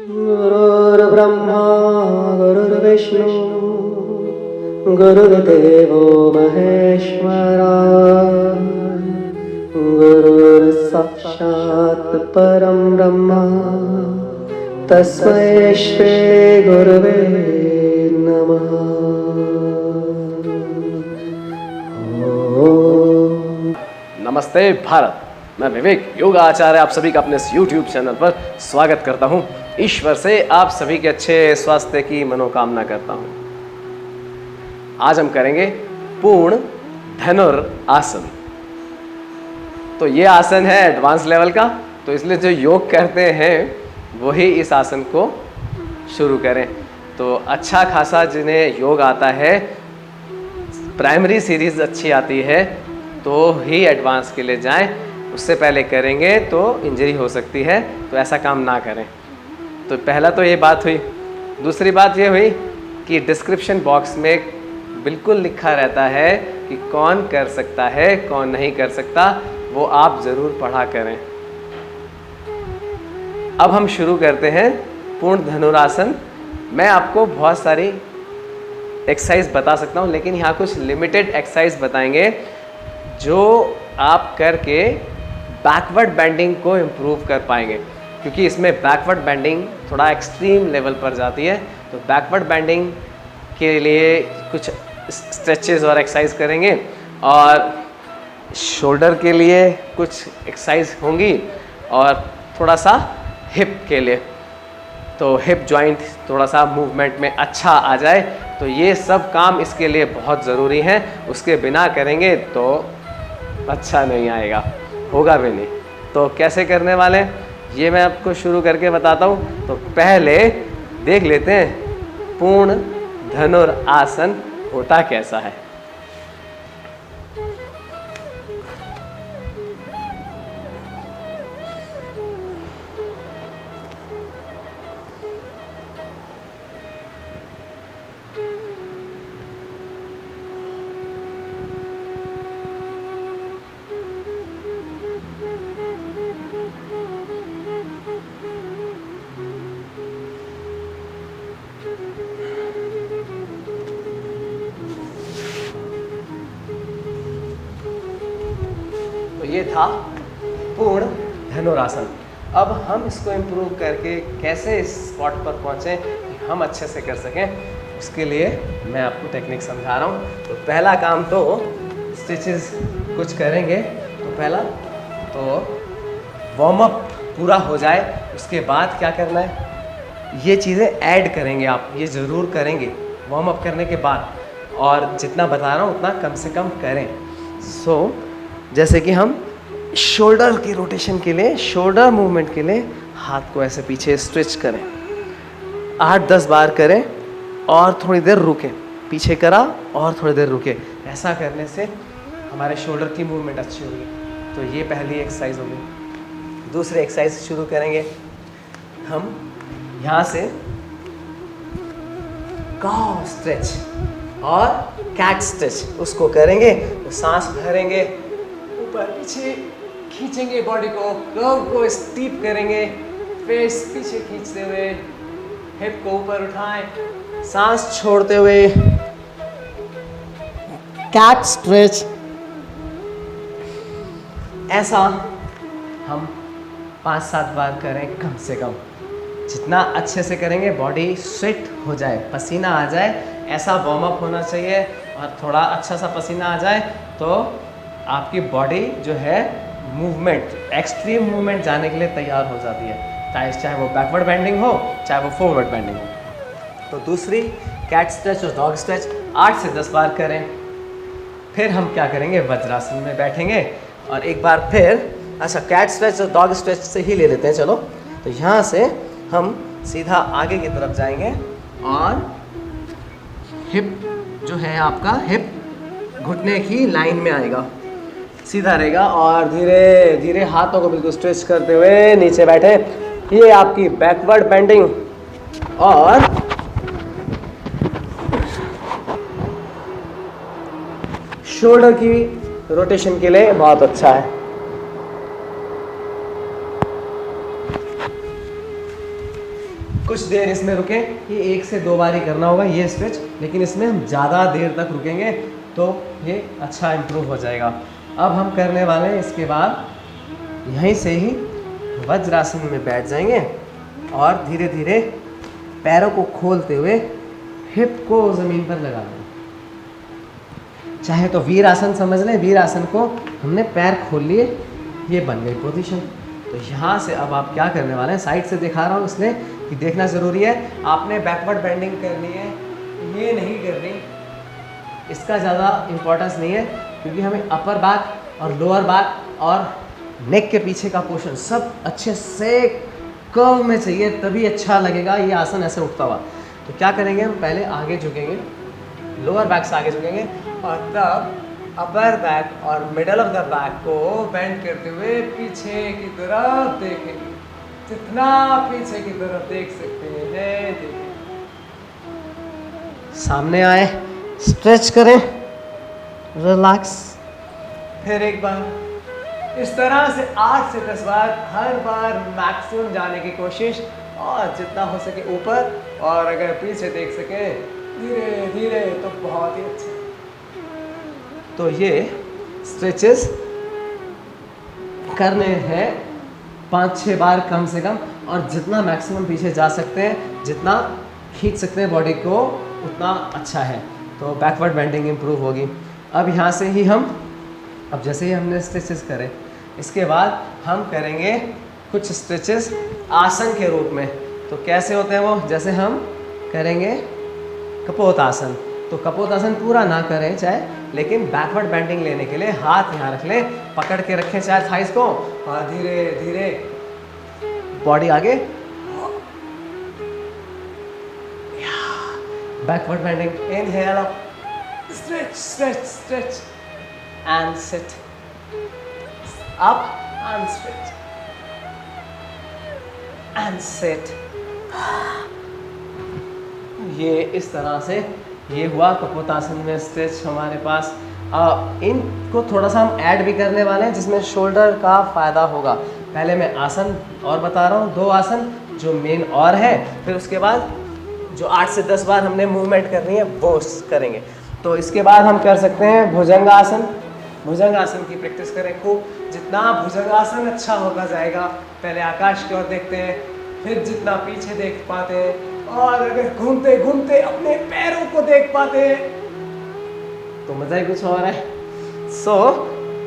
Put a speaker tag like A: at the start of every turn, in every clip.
A: गुरुर्ब्रह्मा गुरुर्विष्णु गुरुर्देवो महेश्वरा गुरुर्साक्षात् परं ब्रह्म तस्मै श्री गुरवे नमः।
B: नमस्ते भारत, मैं विवेक योगा आचार्य आप सभी का अपने इस YouTube चैनल पर स्वागत करता हूं। ईश्वर से आप सभी के अच्छे स्वास्थ्य की मनोकामना करता हूं। आज हम करेंगे पूर्ण धनुरासन। तो ये आसन है एडवांस लेवल का, तो इसलिए जो योग करते हैं वही इस आसन को शुरू करें। तो अच्छा खासा जिन्हें योग आता है, प्राइमरी सीरीज अच्छी आती है, तो ही एडवांस के लिए जाएं। उससे पहले करेंगे तो इंजरी हो सकती है, तो ऐसा काम ना करें। तो पहला तो ये बात हुई। दूसरी बात ये हुई कि डिस्क्रिप्शन बॉक्स में बिल्कुल लिखा रहता है कि कौन कर सकता है कौन नहीं कर सकता, वो आप ज़रूर पढ़ा करें। अब हम शुरू करते हैं पूर्ण धनुरासन। मैं आपको बहुत सारी एक्सरसाइज बता सकता हूँ, लेकिन यहाँ कुछ लिमिटेड एक्सरसाइज बताएंगे जो आप करके बैकवर्ड बेंडिंग को इम्प्रूव कर पाएंगे, क्योंकि इसमें बैकवर्ड बेंडिंग थोड़ा एक्सट्रीम लेवल पर जाती है। तो बैकवर्ड बेंडिंग के लिए कुछ स्ट्रेचेस और एक्सरसाइज करेंगे, और शोल्डर के लिए कुछ एक्सरसाइज होंगी, और थोड़ा सा हिप के लिए, तो हिप जॉइंट थोड़ा सा मूवमेंट में अच्छा आ जाए। तो ये सब काम इसके लिए बहुत ज़रूरी हैं। उसके बिना करेंगे तो अच्छा नहीं आएगा, होगा भी नहीं। तो कैसे करने वाले हैं ये मैं आपको शुरू करके बताता हूँ। तो पहले देख लेते हैं पूर्ण धनुरासन होता कैसा है। ये था पूर्ण धनुरासन। अब हम इसको इम्प्रूव करके कैसे इस स्पॉट पर पहुँचें कि हम अच्छे से कर सकें, उसके लिए मैं आपको टेक्निक समझा रहा हूँ। तो पहला काम तो स्टिचेस कुछ करेंगे। तो पहला तो वार्म अप पूरा हो जाए, उसके बाद क्या करना है, ये चीज़ें ऐड करेंगे आप, ये ज़रूर करेंगे वार्म अप करने के बाद, और जितना बता रहा हूँ उतना कम से कम करें। जैसे कि हम शोल्डर की रोटेशन के लिए, शोल्डर मूवमेंट के लिए हाथ को ऐसे पीछे स्ट्रेच करें, 8-10 बार करें और थोड़ी देर रुकें। पीछे करा और थोड़ी देर रुके। ऐसा करने से हमारे शोल्डर की मूवमेंट अच्छी होगी। तो ये पहली एक्सरसाइज होगी। दूसरी एक्सरसाइज शुरू करेंगे हम यहाँ से, काव स्ट्रेच और कैट स्ट्रेच, उसको करेंगे। तो सांस भरेंगे, ऊपर पीछे खींचेंगे बॉडी को, कर्व को स्टीप करेंगे, फेस पीछे खींचते हुए, हिप को ऊपर उठाएं, सांस छोड़ते हुए कैट स्ट्रेच। ऐसा हम 5-7 बार करें कम से कम। जितना अच्छे से करेंगे, बॉडी स्वेट हो जाए, पसीना आ जाए, ऐसा वार्म अप होना चाहिए। और थोड़ा अच्छा सा पसीना आ जाए तो आपकी बॉडी जो है मूवमेंट, एक्सट्रीम मूवमेंट जाने के लिए तैयार हो जाती है, चाहे वो बैकवर्ड बेंडिंग हो, चाहे वो फॉरवर्ड बेंडिंग हो। तो दूसरी कैट स्ट्रेच और डॉग स्ट्रेच 8 से 10 बार करें। फिर हम क्या करेंगे, वज्रासन में बैठेंगे, और एक बार फिर अच्छा कैट स्ट्रेच और डॉग स्ट्रेच से ही ले लेते हैं। चलो, तो यहाँ से हम सीधा आगे की तरफ जाएंगे, और हिप जो है आपका, हिप घुटने की लाइन में आएगा, सीधा रहेगा, और धीरे धीरे हाथों को बिल्कुल स्ट्रेच करते हुए नीचे बैठे। ये आपकी बैकवर्ड बेंडिंग और शोल्डर की रोटेशन के लिए बहुत अच्छा है। कुछ देर इसमें रुकें। ये 1 से 2 बार ही करना होगा ये स्ट्रेच, लेकिन इसमें हम ज़्यादा देर तक रुकेंगे तो ये अच्छा इम्प्रूव हो जाएगा। अब हम करने वाले हैं इसके बाद यहीं से ही वज्रासन में बैठ जाएंगे और धीरे धीरे पैरों को खोलते हुए हिप को ज़मीन पर लगा दें। चाहे तो वीर आसन समझ लें, वीर आसन को हमने पैर खोल लिए, ये बन गई पोजीशन। तो यहाँ से अब आप क्या करने वाले हैं, साइड से दिखा रहा हूँ इसलिए कि देखना ज़रूरी है। आपने बैकवर्ड बेंडिंग करनी है, ये नहीं करनी, इसका ज़्यादा इम्पोर्टेंस नहीं है, क्योंकि हमें अपर बैक और लोअर बैक और नेक के पीछे का पोर्शन सब अच्छे से कर्व में चाहिए, तभी अच्छा लगेगा ये आसन ऐसे उठता हुआ। तो क्या करेंगे, हम पहले आगे झुकेंगे, लोअर बैक से आगे झुकेंगे और तब अपर बैक और मिडल ऑफ द बैक को बेंड करते हुए पीछे की तरफ देखेंगे। जितना पीछे की तरफ देख सकते हैं देखें। सामने आए, स्ट्रेच करें, रिलैक्स। फिर एक बार इस तरह से 8 से 10 बार, हर बार मैक्सिमम जाने की कोशिश और जितना हो सके ऊपर, और अगर पीछे देख सके धीरे धीरे तो बहुत ही अच्छा। तो ये स्ट्रेचेस करने हैं 5-6 बार कम से कम, और जितना मैक्सिमम पीछे जा सकते हैं, जितना खींच सकते हैं बॉडी को, उतना अच्छा है। तो बैकवर्ड बेंडिंग इम्प्रूव होगी। अब यहाँ से ही हम, अब जैसे ही हमने स्ट्रेचेस करे, इसके बाद हम करेंगे कुछ स्ट्रेचेस आसन के रूप में। तो कैसे होते हैं वो, जैसे हम करेंगे कपोतासन। तो कपोतासन पूरा ना करें चाहे, लेकिन बैकवर्ड बेंडिंग लेने के लिए हाथ यहाँ रख लें, पकड़ के रखें चाहे थाइस को, और धीरे धीरे बॉडी आगे, backward bending. Inhale up, stretch stretch stretch and sit, up and stretch and sit. ये इस तरह से ये हुआ कपोतासन में स्ट्रेच हमारे पास। इनको थोड़ा सा हम ऐड भी करने वाले हैं जिसमें शोल्डर का फ़ायदा होगा। पहले मैं आसन और बता रहा हूँ, 2 आसन जो मेन और है, फिर उसके बाद जो 8 से 10 बार हमने मूवमेंट करनी है वो करेंगे। तो इसके बाद हम कर सकते हैं भुजंगासन। भुजंगासन की प्रैक्टिस करें खूब, जितना भुजंगासन अच्छा होता जाएगा। पहले आकाश की ओर देखते हैं, फिर जितना पीछे देख पाते हैं, और अगर घूमते घूमते अपने पैरों को देख पाते हैं तो मज़ा ही कुछ और है।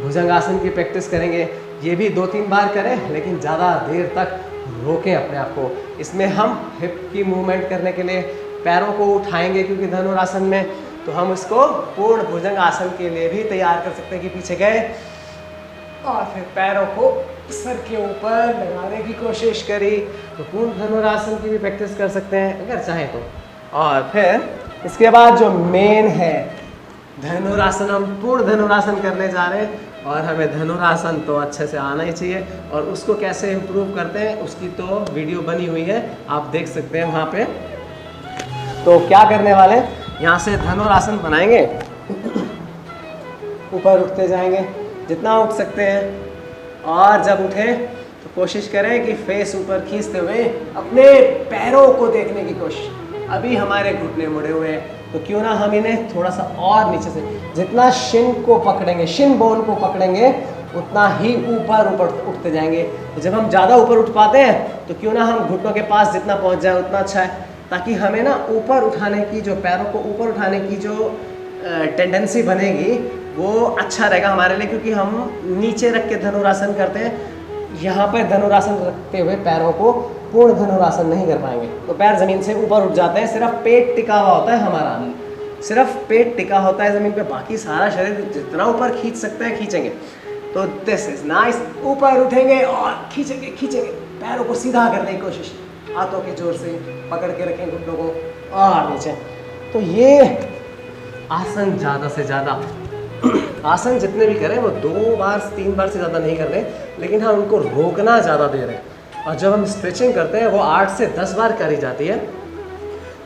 B: भुजंगासन की प्रैक्टिस करेंगे, ये भी 2-3 बार करें, लेकिन ज़्यादा देर तक रोकें अपने आप को। इसमें हम हिप की मूवमेंट करने के लिए पैरों को उठाएंगे, क्योंकि धनुरासन में, तो हम इसको पूर्ण भुजंग आसन के लिए भी तैयार कर सकते हैं कि पीछे गए और फिर पैरों को सर के ऊपर लगाने की कोशिश करी। तो पूर्ण धनुरासन की भी प्रैक्टिस कर सकते हैं अगर चाहें तो। और फिर इसके बाद जो मेन है धनुरासन, हम पूर्ण धनुरासन करने जा रहे हैं, और हमें धनुरासन तो अच्छे से आना ही चाहिए। और उसको कैसे इम्प्रूव करते हैं उसकी तो वीडियो बनी हुई है, आप देख सकते हैं वहाँ पे। तो क्या करने वाले हैं, यहाँ से धनुरासन बनाएंगे, ऊपर उठते जाएंगे जितना उठ सकते हैं, और जब उठें तो कोशिश करें कि फेस ऊपर खींचते हुए अपने पैरों को देखने की कोशिश। अभी हमारे घुटने मुड़े हुए हैं, तो क्यों ना हम इन्हें थोड़ा सा और नीचे से, जितना शिन को पकड़ेंगे, शिन बोन को पकड़ेंगे, उतना ही ऊपर ऊपर उठते जाएंगे। तो जब हम ज़्यादा ऊपर उठ पाते हैं तो क्यों ना हम घुटनों के पास जितना पहुंच जाए उतना अच्छा है, ताकि हमें ना ऊपर उठाने की, जो पैरों को ऊपर उठाने की जो टेंडेंसी बनेगी वो अच्छा रहेगा हमारे लिए। क्योंकि हम नीचे रख के धनुरासन करते हैं, यहाँ पर धनुरासन रखते हुए पैरों को पूर्ण धनुरासन नहीं कर पाएंगे, तो पैर ज़मीन से ऊपर उठ जाते हैं। सिर्फ पेट टिका हुआ होता है हमारा, सिर्फ पेट टिका होता है ज़मीन पे, बाकी सारा शरीर जितना ऊपर खींच सकते हैं खींचेंगे। तो दिस इज नाइस, ऊपर उठेंगे और खींचेंगे खींचेंगे, पैरों को सीधा करने की कोशिश, हाथों के जोर से पकड़ के रखें घुटनों को और नीचे। तो ये आसन ज़्यादा से ज़्यादा आसन जितने भी करें वो 2 बार 3 बार से ज़्यादा नहीं कर रहे, लेकिन हम उनको रोकना ज़्यादा दे रहे हैं। और जब हम स्ट्रेचिंग करते हैं वो 8 से 10 बार करी जाती है,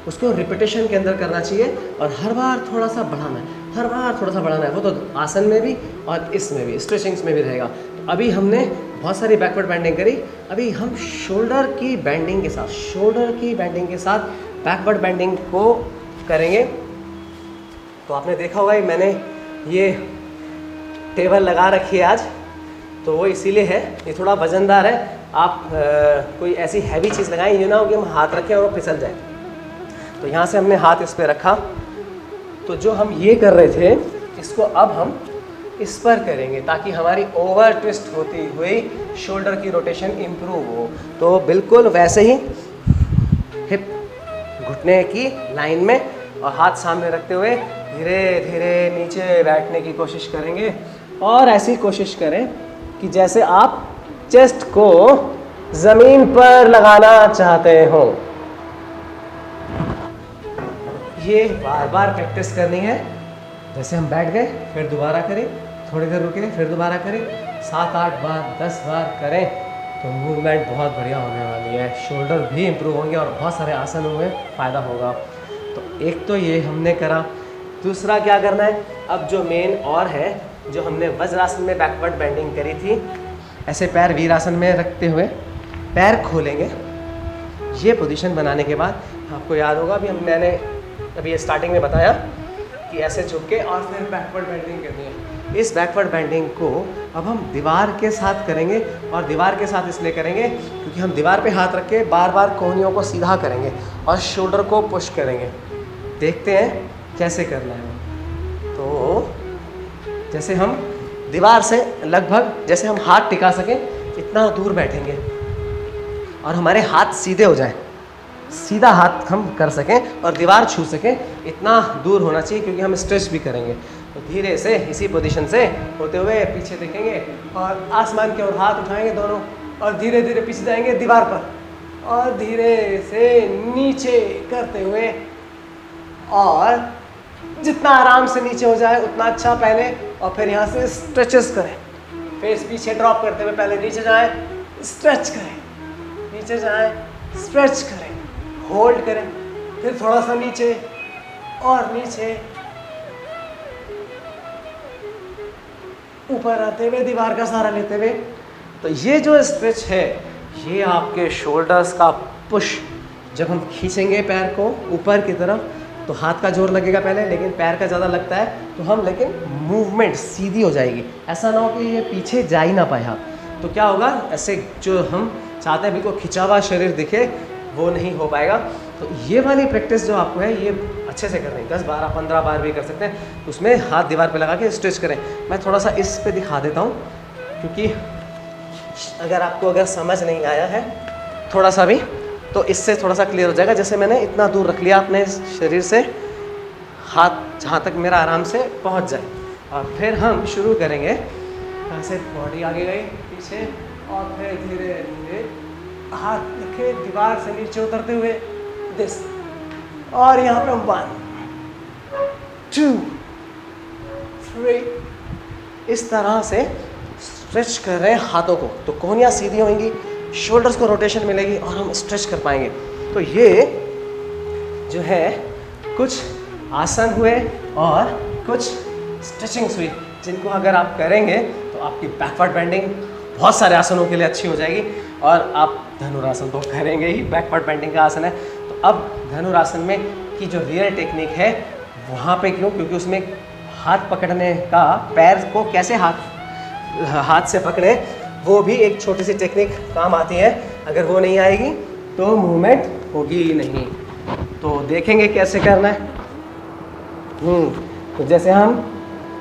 B: उसको रिपीटेशन के अंदर करना चाहिए, और हर बार थोड़ा सा बढ़ाना है, हर बार थोड़ा सा बढ़ाना है। वो तो आसन में भी और इसमें भी, स्ट्रेचिंग्स में भी रहेगा। तो अभी हमने बहुत सारी बैकवर्ड बेंडिंग करी। अभी हम शोल्डर की बेंडिंग के साथ बैकवर्ड बेंडिंग को करेंगे। तो आपने देखा होगा मैंने ये टेबल लगा रखी है आज, तो वो इसीलिए है, ये थोड़ा वजनदार है। आप कोई ऐसी हैवी चीज़ लगाएं, ये ना हो कि हम हाथ रखें और वो फिसल जाए। तो यहाँ से हमने हाथ इस पर रखा। तो जो हम ये कर रहे थे इसको अब हम इस पर करेंगे ताकि हमारी ओवर ट्विस्ट होती हुई शोल्डर की रोटेशन इम्प्रूव हो। तो बिल्कुल वैसे ही हिप घुटने की लाइन में और हाथ सामने रखते हुए धीरे धीरे नीचे बैठने की कोशिश करेंगे। और ऐसी कोशिश करें कि जैसे आप चेस्ट को ज़मीन पर लगाना चाहते हो। ये बार बार प्रैक्टिस करनी है। जैसे हम बैठ गए फिर दोबारा करें, थोड़ी देर रुके फिर दोबारा करें, 7-8 बार 10 बार करें तो मूवमेंट बहुत बढ़िया होने वाली है। शोल्डर भी इम्प्रूव होंगे और बहुत सारे आसनों में फ़ायदा होगा। तो एक तो ये हमने करा। दूसरा क्या करना है, अब जो मेन और है, जो हमने वज्रासन में बैकवर्ड बेंडिंग करी थी, ऐसे पैर वीरासन में रखते हुए पैर खोलेंगे। ये पोजीशन बनाने के बाद आपको याद होगा मैंने अभी ये स्टार्टिंग में बताया कि ऐसे झुक के और फिर बैकवर्ड बेंडिंग करनी है। इस बैकवर्ड बेंडिंग को अब हम दीवार के साथ करेंगे। और दीवार के साथ इसलिए करेंगे क्योंकि हम दीवार पे हाथ रख के बार बार कोहनियों को सीधा करेंगे और शोल्डर को पुश करेंगे। देखते हैं कैसे करना है। तो जैसे हम दीवार से लगभग जैसे हम हाथ टिका सकें इतना दूर बैठेंगे और हमारे हाथ सीधे हो जाएं, सीधा हाथ हम कर सकें और दीवार छू सकें, इतना दूर होना चाहिए क्योंकि हम स्ट्रेच भी करेंगे। तो धीरे से इसी पोजीशन से होते हुए पीछे देखेंगे और आसमान की ओर हाथ उठाएंगे दोनों और धीरे धीरे पीछे जाएंगे दीवार पर और धीरे से नीचे करते हुए, और जितना आराम से नीचे हो जाए उतना अच्छा पहले। और फिर यहाँ से स्ट्रेचेस करें, फेस पीछे ड्रॉप करते हुए पहले नीचे जाएं, स्ट्रेच करें, नीचे जाएं, स्ट्रेच करें, होल्ड करें, फिर थोड़ा सा नीचे और नीचे, ऊपर आते हुए दीवार का सहारा लेते हुए। तो ये जो स्ट्रेच है ये आपके शोल्डर्स का पुश, जब हम खींचेंगे पैर को ऊपर की तरफ तो हाथ का जोर लगेगा पहले, लेकिन पैर का ज़्यादा लगता है तो हम लेकिन मूवमेंट सीधी हो जाएगी। ऐसा ना हो कि ये पीछे जा ही ना पाए हाथ, तो क्या होगा, ऐसे जो हम चाहते हैं बिल्कुल खिंचा हुआ शरीर दिखे वो नहीं हो पाएगा। तो ये वाली प्रैक्टिस जो आपको है ये अच्छे से करनी है, 10, 12, 15 बार भी कर सकते हैं। उसमें हाथ दीवार पे लगा के स्ट्रेच करें। मैं थोड़ा सा इस पे दिखा देता हूँ क्योंकि अगर समझ नहीं आया है थोड़ा सा भी तो इससे थोड़ा सा क्लियर हो जाएगा। जैसे मैंने इतना दूर रख लिया अपने शरीर से, हाथ जहाँ तक मेरा आराम से पहुँच जाए, और फिर हम शुरू करेंगे यहाँ से, बॉडी आगे गई पीछे और फिर धीरे धीरे हाथ रखे दीवार से नीचे उतरते हुए दिस, और यहाँ पे 1, 2, 3 इस तरह से स्ट्रेच कर रहे हैं हाथों को। तो कोहनियाँ सीधी होंगी, शोल्डर्स को रोटेशन मिलेगी और हम स्ट्रेच कर पाएंगे। तो ये जो है कुछ आसन हुए और कुछ स्ट्रेचिंग्स हुई, जिनको अगर आप करेंगे तो आपकी बैकवर्ड बेंडिंग बहुत सारे आसनों के लिए अच्छी हो जाएगी। और आप धनुरासन तो करेंगे ही, बैकवर्ड बेंडिंग का आसन है। तो अब धनुरासन में की जो रियल टेक्निक है वहाँ पे क्यों, क्योंकि उसमें हाथ पकड़ने का, पैर को कैसे हाथ से पकड़े, वो भी एक छोटी सी टेक्निक काम आती है। अगर वो नहीं आएगी तो मूवमेंट होगी ही नहीं। तो देखेंगे कैसे करना है। तो जैसे हम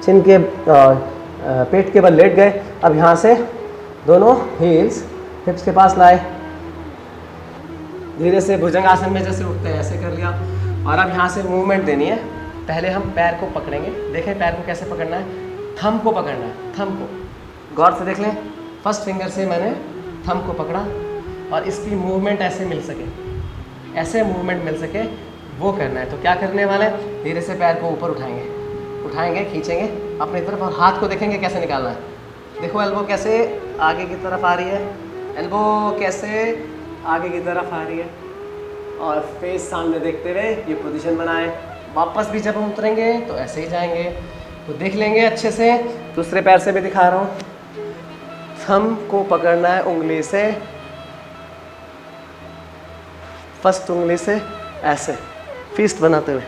B: चिन के पेट के बल लेट गए, अब यहाँ से दोनों हील्स हिप्स के पास लाए, धीरे से भुजंगासन में जैसे उठते हैं ऐसे कर लिया। और अब यहाँ से मूवमेंट देनी है। पहले हम पैर को पकड़ेंगे, देखें पैर को कैसे पकड़ना है, थंब को पकड़ना है, थंब को गौर से देख लें। फर्स्ट फिंगर से मैंने थंब को पकड़ा और इसकी मूवमेंट ऐसे मिल सके, ऐसे मूवमेंट मिल सके वो करना है। तो क्या करने वाले हैं, धीरे से पैर को ऊपर उठाएंगे, खींचेंगे अपनी तरफ और हाथ को देखेंगे कैसे निकालना है। देखो एल्बो कैसे आगे की तरफ आ रही है, एल्बो कैसे आगे की तरफ आ रही है, और फेस सामने देखते हुए ये पोजीशन बनाएं। वापस भी जब हम उतरेंगे तो ऐसे ही जाएंगे। तो देख लेंगे अच्छे से, दूसरे पैर से भी दिखा रहा हूँ। थंब को पकड़ना है उंगली से, फर्स्ट उंगली से ऐसे फिस्ट बनाते हुए,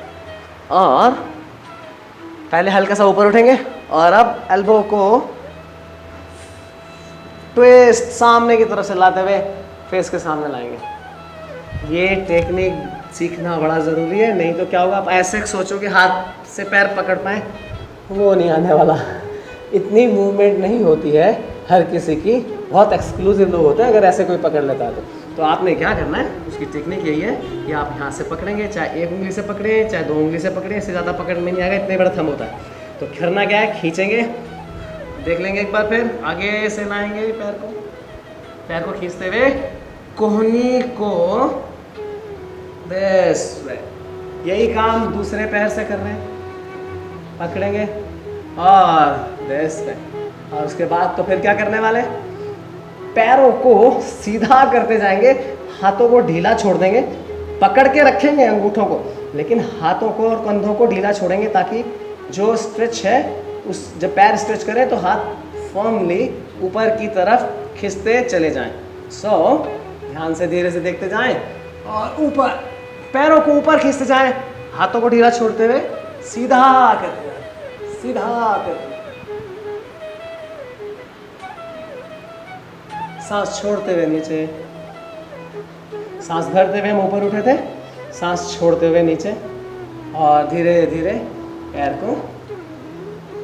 B: और पहले हल्का सा ऊपर उठेंगे और अब एल्बो को ट्विस्ट सामने की तरफ से लाते हुए फेस के सामने लाएंगे। ये टेक्निक सीखना बड़ा ज़रूरी है, नहीं तो क्या होगा, आप ऐसे सोचो कि हाथ से पैर पकड़ पाए, वो नहीं आने वाला। इतनी मूवमेंट नहीं होती है हर किसी की, बहुत एक्सक्लूसिव लोग होते हैं अगर ऐसे कोई पकड़ लेता है तो आपने क्या करना है, उसकी टेक्निक यही है कि आप यहाँ से पकड़ेंगे, चाहे एक उंगली से पकड़ें चाहे 2 उंगली से पकड़ें, इससे ज़्यादा पकड़ में नहीं आएगा, इतने बड़ा थंब होता है। तो करना क्या है, खींचेंगे, देख लेंगे एक बार, फिर आगे से लाएंगे पैर को खींचते हुए कोहनी को दिस वे, यही काम दूसरे पैर से कर रहे हैं, पकड़ेंगे और दिस वे, और उसके बाद तो फिर क्या करने वाले, पैरों को सीधा करते जाएंगे, हाथों को ढीला छोड़ देंगे, पकड़ के रखेंगे अंगूठों को, लेकिन हाथों को और कंधों को ढीला छोड़ेंगे ताकि जो स्ट्रेच है, उस जब पैर स्ट्रेच करें तो हाथ फर्मली ऊपर की तरफ खींचते चले जाएं। ध्यान से धीरे से देखते जाएं और ऊपर पैरों को ऊपर खींचते जाएं, हाथों को ढीला छोड़ते हुए सीधा करते जाएं, सीधा करते, सांस छोड़ते हुए नीचे, सांस भरते हुए हम ऊपर उठे थे, सांस छोड़ते हुए नीचे, और धीरे धीरे पैर को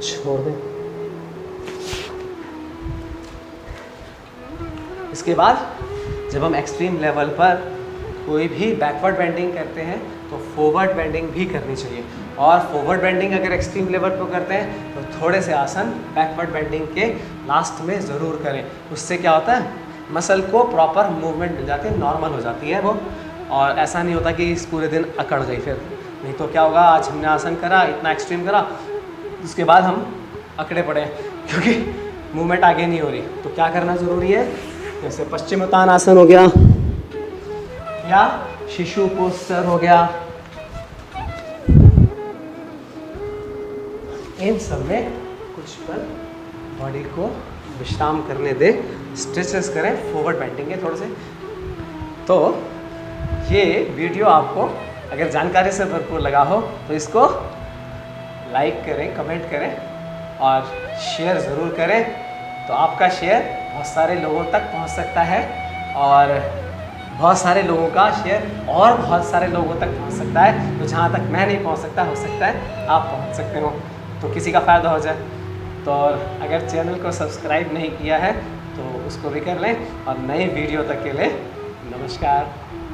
B: छोड़ दें। इसके बाद जब हम एक्सट्रीम लेवल पर कोई भी बैकवर्ड बेंडिंग करते हैं तो फॉरवर्ड बेंडिंग भी करनी चाहिए, और फॉरवर्ड बेंडिंग अगर एक्सट्रीम लेवल पर करते हैं तो थोड़े से आसन बैकवर्ड बेंडिंग के लास्ट में ज़रूर करें। उससे क्या होता है, मसल को प्रॉपर मूवमेंट मिल जाती है, नॉर्मल हो जाती है वो, और ऐसा नहीं होता कि इस पूरे दिन अकड़ गई फिर, नहीं तो क्या होगा, आज हमने आसन करा, इतना एक्सट्रीम करा, उसके बाद हम अकड़े पड़े क्योंकि मूवमेंट आगे नहीं हो रही। तो क्या करना ज़रूरी है, जैसे पश्चिमोत्तानासन हो गया या शिशु पोस्चर हो गया, इन सब में कुछ पल बॉडी को विश्राम करने दे, स्ट्रेचेस करें फॉरवर्ड बेंडिंग के थोड़े से। तो ये वीडियो आपको अगर जानकारी से भरपूर लगा हो तो इसको लाइक करें, कमेंट करें और शेयर ज़रूर करें, तो आपका शेयर बहुत सारे लोगों तक पहुंच सकता है, और बहुत सारे लोगों का शेयर और बहुत सारे लोगों तक पहुंच सकता है। तो जहां तक मैं नहीं पहुंच सकता, हो सकता है आप पहुंच सकते हो, तो किसी का फ़ायदा हो जाए। तो अगर चैनल को सब्सक्राइब नहीं किया है तो उसको भी कर लें, और नई वीडियो तक के लिए नमस्कार।